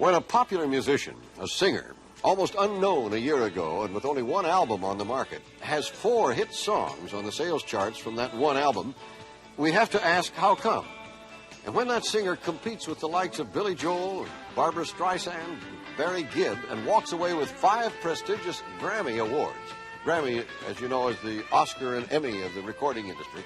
When a popular musician, a singer, almost unknown a year ago and with only one album on the market, has 4 hit songs on the sales charts from that one album, we have to ask how come. And when that singer competes with the likes of Billy Joel, Barbra Streisand, Barry Gibb, and walks away with 5 prestigious Grammy Awards. Grammy, as you know, is the Oscar and Emmy of the recording industry.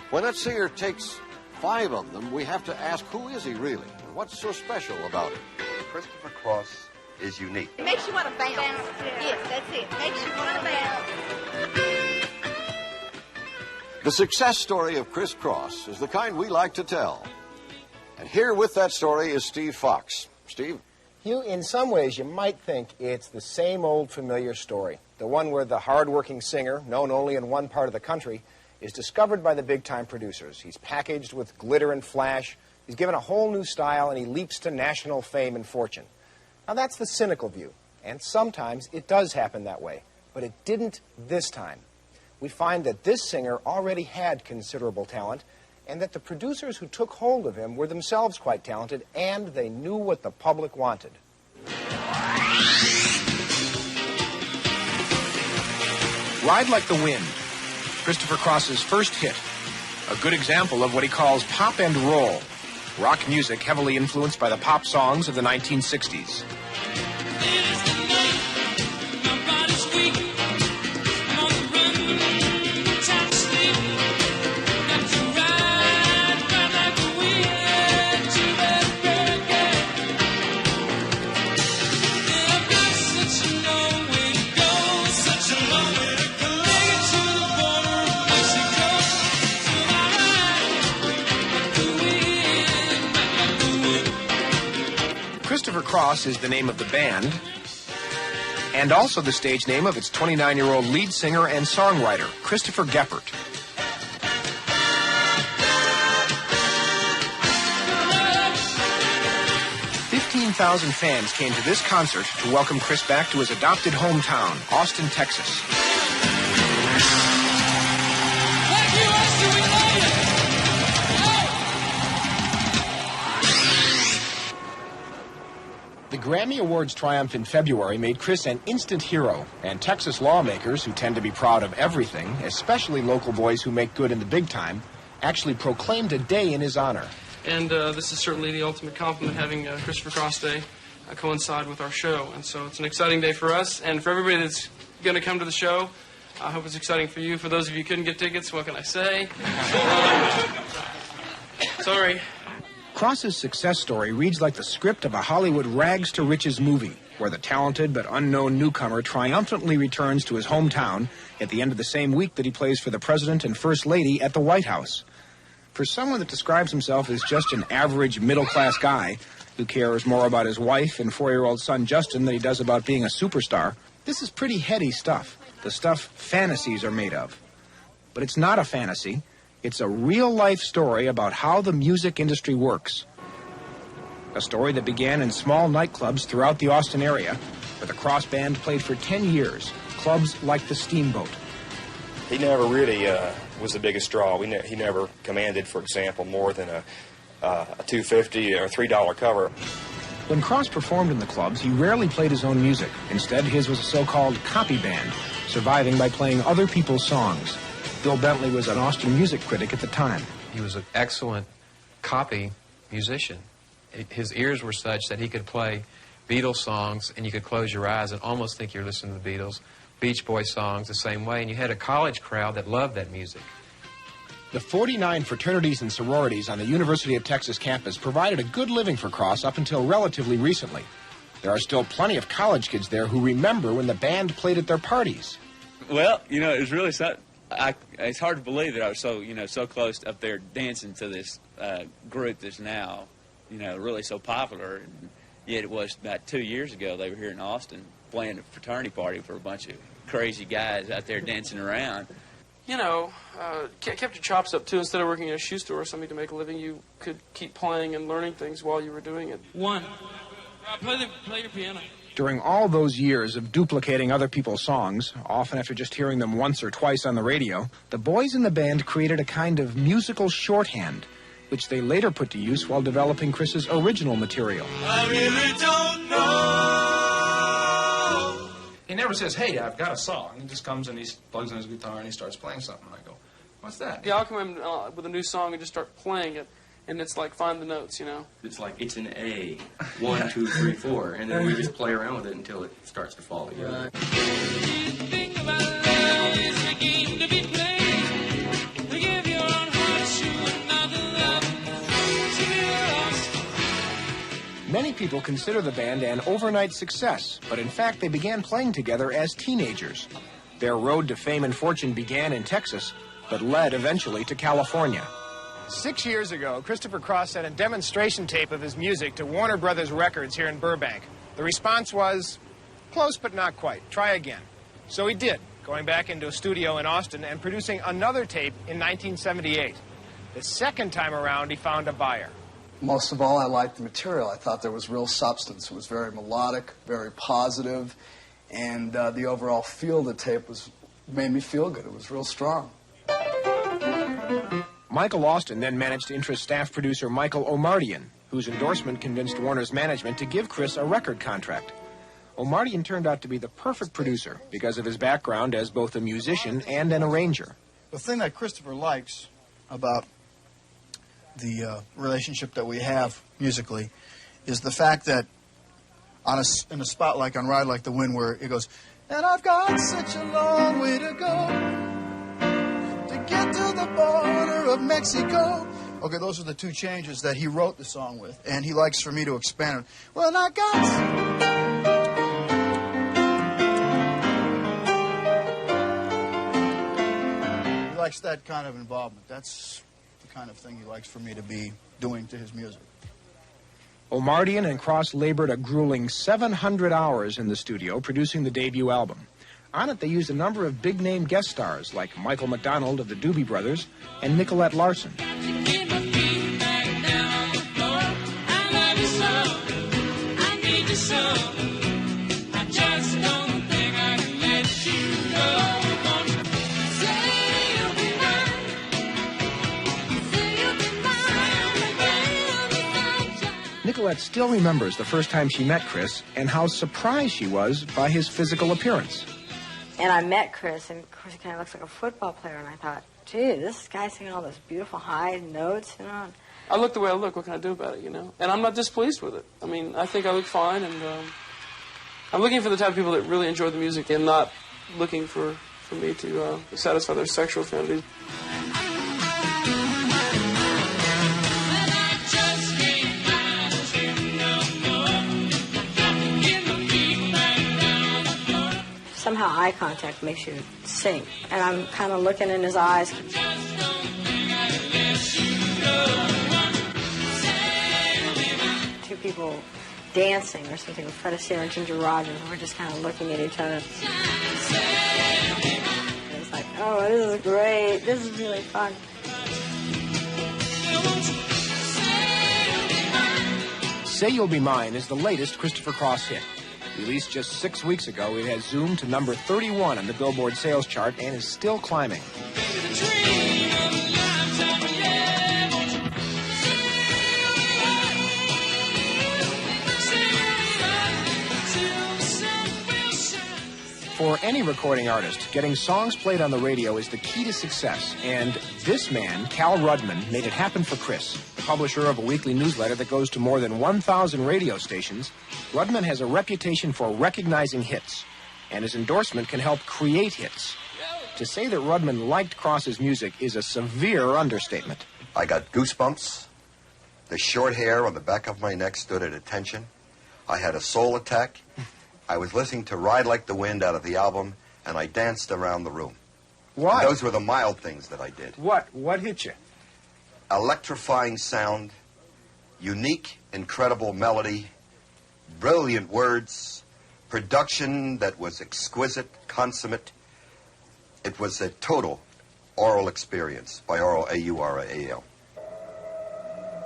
When that singer takes 5 of them, we have to ask, who is he really? And what's so special about him? Christopher Cross is unique. It makes you want to bounce. Yes, that's it. Makes you want to bounce. The success story of Chris Cross is the kind we like to tell. And here with that story is Steve Fox. Steve? Hugh, in some ways, you might think it's the same old familiar story. The one where the hard-working singer, known only in one part of the country, is discovered by the big-time producers. He's packaged with glitter and flash. He's given a whole new style, and he leaps to national fame and fortune. Now, that's the cynical view, and sometimes it does happen that way, but it didn't this time. We find that this singer already had considerable talent, and that the producers who took hold of him were themselves quite talented, and they knew what the public wanted. Ride Like the Wind, Christopher Cross's first hit, a good example of what he calls pop and roll, rock music heavily influenced by the pop songs of the 1960s. Christopher Cross is the name of the band, and also the stage name of its 29-year-old lead singer and songwriter, Christopher Geppert. 15,000 fans came to this concert to welcome Chris back to his adopted hometown, Austin, Texas. The Grammy Awards triumph in February made Chris an instant hero, and Texas lawmakers, who tend to be proud of everything, especially local boys who make good in the big time, actually proclaimed a day in his honor. And this is certainly the ultimate compliment, having Christopher Cross Day coincide with our show. And so it's an exciting day for us, and for everybody that's going to come to the show, I hope it's exciting for you. For those of you who couldn't get tickets, what can I say? Sorry. Cross's success story reads like the script of a Hollywood rags-to-riches movie, where the talented but unknown newcomer triumphantly returns to his hometown at the end of the same week that he plays for the President and First Lady at the White House. For someone that describes himself as just an average middle-class guy who cares more about his wife and 4-year-old son Justin than he does about being a superstar, this is pretty heady stuff, the stuff fantasies are made of. But it's not a fantasy. It's a real-life story about how the music industry works. A story that began in small nightclubs throughout the Austin area, where the Cross Band played for 10 years, clubs like the Steamboat. He never really was the biggest draw. He never commanded, for example, more than a $2.50 or $3 cover. When Cross performed in the clubs, he rarely played his own music. Instead, his was a so-called copy band, surviving by playing other people's songs. Bill Bentley was an Austin music critic at the time. He was an excellent copy musician. His ears were such that he could play Beatles songs, and you could close your eyes and almost think you're listening to the Beatles. Beach Boys songs the same way, and you had a college crowd that loved that music. The 49 fraternities and sororities on the University of Texas campus provided a good living for Cross up until relatively recently. There are still plenty of college kids there who remember when the band played at their parties. Well, you know, it was really it's hard to believe that I was so close up there dancing to this group that's now, really so popular. And yet it was about 2 years ago they were here in Austin playing a fraternity party for a bunch of crazy guys out there dancing around. Kept your chops up, too. Instead of working in a shoe store or something to make a living, you could keep playing and learning things while you were doing it. One. Play your piano. During all those years of duplicating other people's songs, often after just hearing them once or twice on the radio, the boys in the band created a kind of musical shorthand, which they later put to use while developing Chris's original material. I really don't know. never says, hey, I've got a song. He just comes and he plugs in his guitar and he starts playing something. And I go, what's that? Yeah, I'll come in with a new song and just start playing it. And it's like, find the notes, you know. It's like, it's an A, 1, 2, 3, 4, and then we just play around with it until it starts to fall together. Many people consider the band an overnight success, but in fact they began playing together as teenagers. Their road to fame and fortune began in Texas, but led eventually to California. 6 years ago, Christopher Cross sent a demonstration tape of his music to Warner Brothers Records here in Burbank. The response was, close but not quite. Try again. So he did, going back into a studio in Austin and producing another tape in 1978. The second time around, he found a buyer. Most of all, I liked the material. I thought there was real substance. It was very melodic, very positive, and the overall feel of the tape made me feel good. It was real strong. Michael Austin then managed to interest staff producer Michael Omartian, whose endorsement convinced Warner's management to give Chris a record contract. Omartian turned out to be the perfect producer because of his background as both a musician and an arranger. The thing that Christopher likes about the relationship that we have musically is the fact that in a spot like on Ride Like the Wind where it goes, and I've got such a long way to go to get to the border of Mexico. Okay, those are the two changes that he wrote the song with, and he likes for me to expand it. Well, I got... He likes that kind of involvement. That's the kind of thing he likes for me to be doing to his music. Omartian and Cross labored a grueling 700 hours in the studio producing the debut album. On it, they used a number of big-name guest stars like Michael McDonald of the Doobie Brothers and Nicolette Larson. Nicolette still remembers the first time she met Chris and how surprised she was by his physical appearance. And I met Chris, and of course he kind of looks like a football player, and I thought, gee, this guy's singing all those beautiful high notes, you know. I look the way I look. What can I do about it, you know? And I'm not displeased with it. I mean, I think I look fine, and I'm looking for the type of people that really enjoy the music and not looking for me to satisfy their sexual affinities. Somehow eye contact makes you sing. And I'm kind of looking in his eyes. Two people dancing or something with Fred Astaire and Ginger Rogers, and we're just kind of looking at each other. And it's like, oh, this is great. This is really fun. Say You'll Be Mine is the latest Christopher Cross hit. Released just 6 weeks ago, it has zoomed to number 31 on the Billboard sales chart and is still climbing. For any recording artist, getting songs played on the radio is the key to success, and this man, Cal Rudman, made it happen for Chris. The publisher of a weekly newsletter that goes to more than 1,000 radio stations, Rudman has a reputation for recognizing hits, and his endorsement can help create hits. To say that Rudman liked Cross's music is a severe understatement. I got goosebumps. The short hair on the back of my neck stood at attention. I had a soul attack. I was listening to Ride Like the Wind out of the album, and I danced around the room. What? And those were the mild things that I did. What? What hit you? Electrifying sound, unique, incredible melody, brilliant words, production that was exquisite, consummate. It was a total oral experience, by oral, A-U-R-A-L.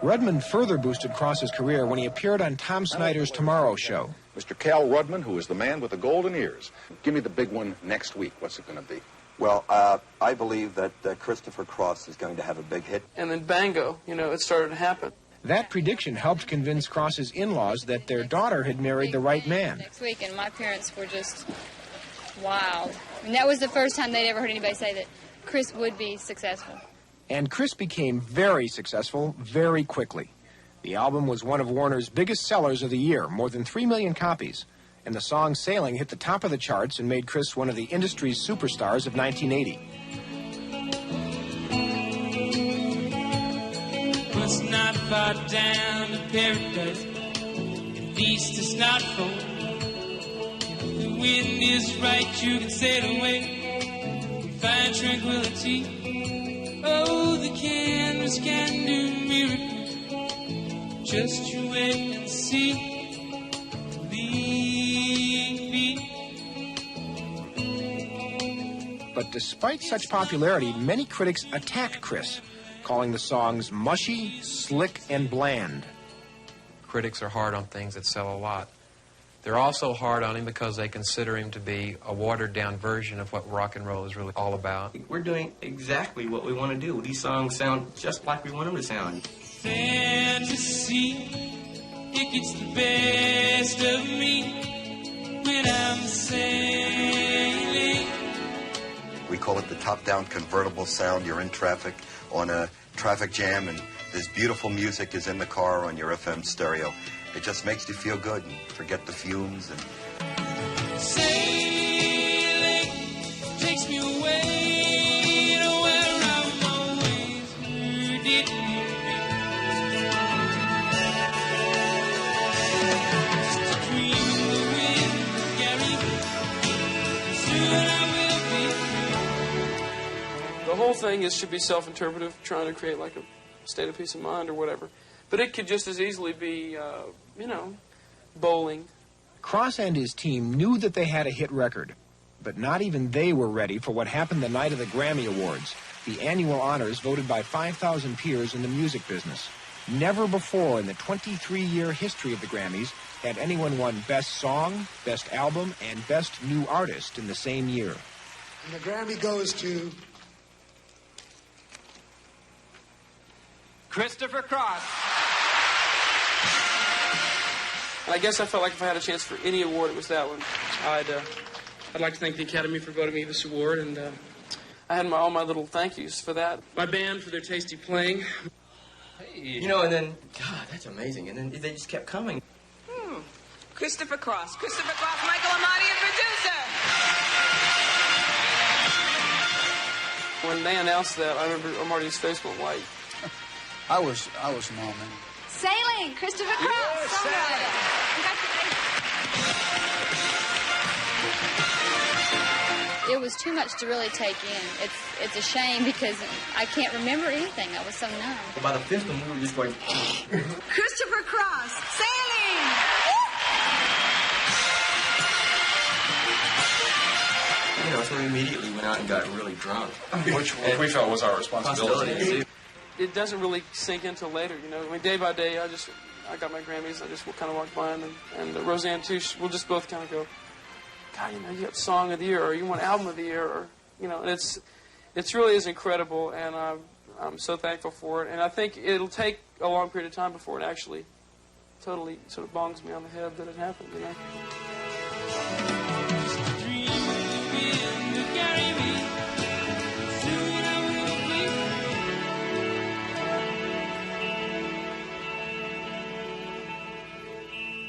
Rudman further boosted Cross's career when he appeared on Tom Snyder's Tomorrow Show. Mr. Cal Rudman, who is the man with the golden ears. Give me the big one next week. What's it going to be? Well, I believe that Christopher Cross is going to have a big hit. And then bango, you know, it started to happen. That prediction helped convince Cross's in-laws that their daughter had married the right man. Next week, and my parents were just wild. And that was the first time they'd ever heard anybody say that Chris would be successful. And Chris became very successful very quickly. The album was one of Warner's biggest sellers of the year, more than 3 million copies. And the song Sailing hit the top of the charts and made Chris one of the industry's superstars of 1980. It's not far down to paradise. At least it's not full. If the wind is right, you can sail away. Find tranquility. Oh, the canvas can do miracles. Just you wait and see. Believe me. But despite such popularity, many critics attacked Chris, calling the songs mushy, slick, and bland. Critics are hard on things that sell a lot. They're also hard on him because they consider him to be a watered-down version of what rock and roll is really all about. We're doing exactly what we want to do. These songs sound just like we want them to sound. Fantasy, it gets the best of me when I'm sailing. We call it the top-down convertible sound. You're in traffic on a traffic jam, and this beautiful music is in the car on your FM stereo. It just makes you feel good and forget the fumes. And sailing takes me away to where I've always heard it. The whole thing should be self-interpretive, trying to create like a state of peace of mind or whatever. But it could just as easily be, bowling. Cross and his team knew that they had a hit record, but not even they were ready for what happened the night of the Grammy Awards, the annual honors voted by 5,000 peers in the music business. Never before in the 23-year history of the Grammys had anyone won Best Song, Best Album, and Best New Artist in the same year. And the Grammy goes to Christopher Cross. And I guess I felt like if I had a chance for any award, it was that one. I'd like to thank the Academy for voting me this award, and I had all my little thank yous for that. My band for their tasty playing. Hey. And then, God, that's amazing. And then they just kept coming. Christopher Cross. Christopher Cross, Michael Omartian, producer. When they announced that, I remember Omartian's face went white. I was nominated. Sailing, Christopher Cross, songwriter. It was too much to really take in. It's a shame because I can't remember anything. I was so numb. By the fifth one, we were just going... Christopher Cross, sailing! So we immediately went out and got really drunk. Which we felt was our responsibility. It doesn't really sink into later, I mean, day by day, I got my Grammys, I just kind of walk by them, and Roseanne too, we'll just both kind of go, God, you got Song of the Year, or you want Album of the Year, or, and it's really is incredible, and I'm so thankful for it, and I think it'll take a long period of time before it actually totally sort of bongs me on the head that it happened, Carry me